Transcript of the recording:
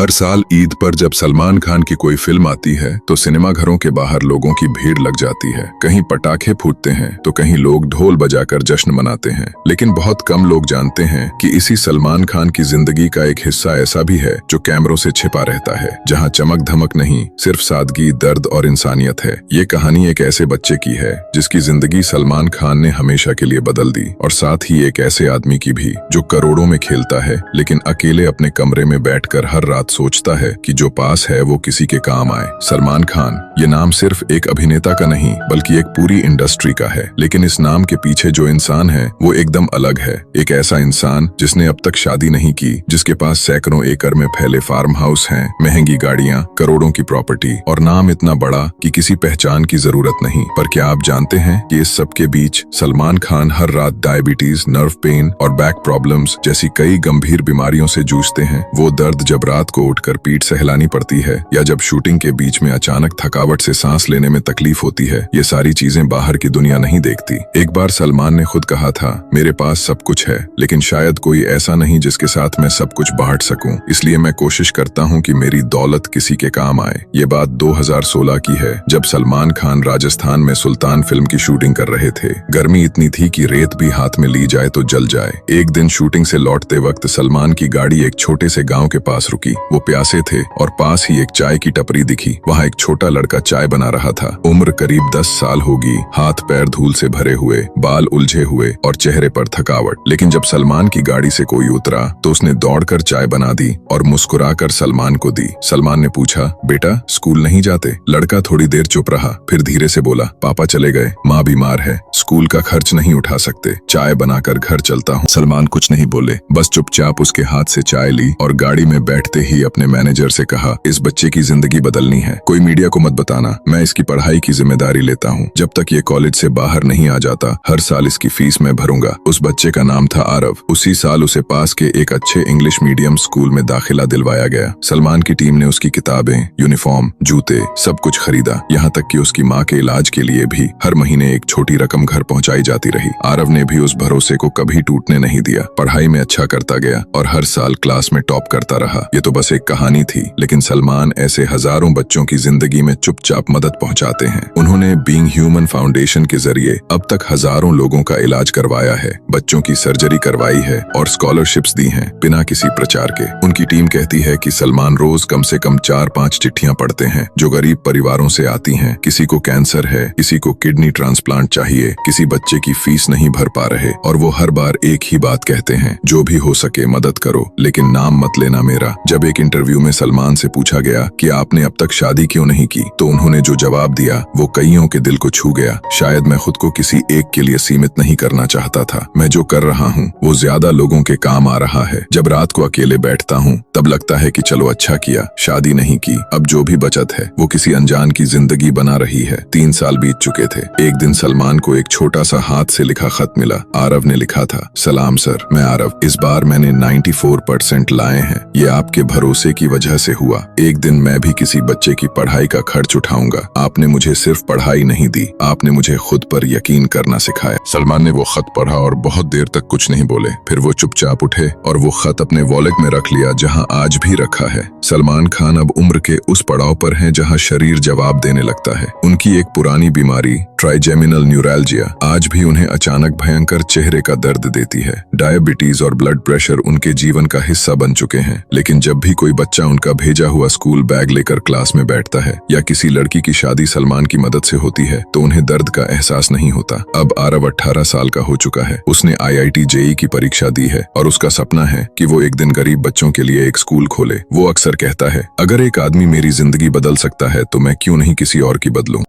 हर साल ईद पर जब सलमान खान की कोई फिल्म आती है तो सिनेमा घरों के बाहर लोगों की भीड़ लग जाती है। कहीं पटाखे फूटते हैं तो कहीं लोग ढोल बजाकर जश्न मनाते हैं। लेकिन बहुत कम लोग जानते हैं कि इसी सलमान खान की जिंदगी का एक हिस्सा ऐसा भी है जो कैमरों से छिपा रहता है, जहां चमक धमक नहीं, सिर्फ सादगी, दर्द और इंसानियत है। ये कहानी एक ऐसे बच्चे की है जिसकी जिंदगी सलमान खान ने हमेशा के लिए बदल दी, और साथ ही एक ऐसे आदमी की भी जो करोड़ों में खेलता है लेकिन अकेले अपने कमरे में बैठकर हर रात सोचता है कि जो पास है वो किसी के काम आए। सलमान खान ये नाम सिर्फ एक अभिनेता का नहीं बल्कि एक पूरी इंडस्ट्री का है। लेकिन इस नाम के पीछे जो इंसान है वो एकदम अलग है। एक ऐसा इंसान जिसने अब तक शादी नहीं की, जिसके पास सैकड़ों एकड़ में फैले फार्म हाउस हैं, महंगी गाड़ियां, करोड़ों की प्रॉपर्टी और नाम इतना बड़ा कि किसी पहचान की जरूरत नहीं। पर क्या आप जानते हैं कि इस सब के बीच सलमान खान हर रात डायबिटीज, नर्व पेन और बैक प्रॉब्लम्स जैसी कई गंभीर बीमारियों से जूझते हैं। वो दर्द जब रात को उठकर पीठ सहलानी पड़ती है या जब शूटिंग के बीच में अचानक थकावट से सांस लेने में तकलीफ होती है, ये सारी चीजें बाहर की दुनिया नहीं देखती। एक बार सलमान ने खुद कहा था, मेरे पास सब कुछ है लेकिन शायद कोई ऐसा नहीं जिसके साथ मैं सब कुछ बांट सकूं, इसलिए मैं कोशिश करता हूं कि मेरी दौलत किसी के काम आए। ये बात 2016 की है जब सलमान खान राजस्थान में सुल्तान फिल्म की शूटिंग कर रहे थे। गर्मी इतनी थी कि रेत भी हाथ में ली जाए तो जल जाए। एक दिन शूटिंग से लौटते वक्त सलमान की गाड़ी एक छोटे से गांव के पास रुकी। वो प्यासे थे और पास ही एक चाय की टपरी दिखी। वहाँ एक छोटा लड़का चाय बना रहा था। उम्र करीब 10 साल होगी, हाथ पैर धूल से भरे हुए, बाल उलझे हुए और चेहरे पर थकावट। लेकिन जब सलमान की गाड़ी से कोई उतरा तो उसने दौड़कर चाय बना दी और मुस्कुराकर सलमान को दी। सलमान ने पूछा, बेटा स्कूल नहीं जाते? लड़का थोड़ी देर चुप रहा, फिर धीरे से बोला, पापा चले गए, माँ बीमार है, स्कूल का खर्च नहीं उठा सकते, चाय बनाकर घर चलता हूँ। सलमान कुछ नहीं बोले, बस चुपचाप उसके हाथ से चाय ली और गाड़ी में बैठते ही अपने मैनेजर से कहा, इस बच्चे की जिंदगी बदलनी है, कोई मीडिया को मत बताना, मैं इसकी पढ़ाई की जिम्मेदारी लेता हूँ। जब तक ये कॉलेज से बाहर नहीं आ जाता हर साल इसकी फीस मैं भरूंगा। उस बच्चे का नाम था आरव। उसी साल उसे पास के एक अच्छे इंग्लिश मीडियम स्कूल में दाखिला दिलवाया गया। सलमान की टीम ने उसकी किताबें, यूनिफॉर्म, जूते सब कुछ खरीदा, यहाँ तक कि उसकी माँ के इलाज के लिए भी हर महीने एक छोटी रकम घर पहुँचाई जाती रही। आरव ने भी उस भरोसे को कभी टूटने नहीं दिया, पढ़ाई में अच्छा करता गया और हर साल क्लास में टॉप करता रहा। ये तो बस एक कहानी थी, लेकिन सलमान ऐसे हजारों बच्चों की जिंदगी में चुपचाप मदद पहुंचाते हैं। उन्होंने बीइंग ह्यूमन फाउंडेशन के जरिए अब तक हजारों लोगों का इलाज करवाया है, बच्चों की सर्जरी करवाई है और स्कॉलरशिप्स दी हैं बिना किसी प्रचार के। उनकी टीम कहती है कि सलमान रोज कम से कम 4-5 चिट्ठियां पढ़ते हैं जो गरीब परिवारों से आती हैं। किसी को कैंसर है, किसी को किडनी ट्रांसप्लांट चाहिए, किसी बच्चे की फीस नहीं भर पा रहे, और वो हर बार एक ही बात कहते हैं, जो भी हो सके मदद करो लेकिन नाम मत लेना मेरा। जब एक इंटरव्यू में सलमान से पूछा गया कि आपने अब तक शादी क्यों नहीं की, तो उन्होंने जो जवाब दिया वो कईयों के दिल को छू गया। शायद मैं खुद को किसी एक के लिए सीमित नहीं करना चाहता था, मैं जो कर रहा हूँ वो ज्यादा लोगों के काम आ रहा है। जब रात को अकेले बैठता हूँ तब लगता है कि चलो अच्छा किया, शादी नहीं की, अब जो भी बचत है वो किसी अनजान की जिंदगी बना रही है। 3 साल बीत चुके थे। एक दिन सलमान को एक छोटा सा हाथ से लिखा खत मिला। आरव ने लिखा था, सलाम सर, मैं आरव, इस बार मैंने 94% लाए हैं, ये आपके भरोसे की वजह से हुआ। एक दिन मैं भी किसी बच्चे की पढ़ाई का खर्च उठाऊंगा। आपने मुझे सिर्फ पढ़ाई नहीं दी, आपने मुझे खुद पर यकीन करना सिखाया। सलमान ने वो खत पढ़ा और बहुत देर तक कुछ नहीं बोले। फिर वो चुपचाप उठे और वो खत अपने वॉलेट में रख लिया जहां आज भी रखा है। सलमान खान अब उम्र के उस पड़ाव पर हैं जहां शरीर जवाब देने लगता है। उनकी एक पुरानी बीमारी ट्राइजेमिनल न्यूरैल्जिया आज भी उन्हें अचानक भयंकर चेहरे का दर्द देती है। डायबिटीज और ब्लड प्रेशर उनके जीवन का हिस्सा बन चुके हैं। लेकिन जब भी कोई बच्चा उनका भेजा हुआ स्कूल बैग लेकर क्लास में बैठता है या किसी लड़की की शादी सलमान की मदद से होती है तो उन्हें दर्द का एहसास नहीं होता। अब आरव 18 साल का हो चुका है। उसने IIT JEE की परीक्षा दी है और उसका सपना है कि वो एक दिन गरीब बच्चों के लिए एक स्कूल खोले। वो अक्सर कहता है, अगर एक आदमी मेरी जिंदगी बदल सकता है तो मैं क्यों नहीं किसी और की बदलूं।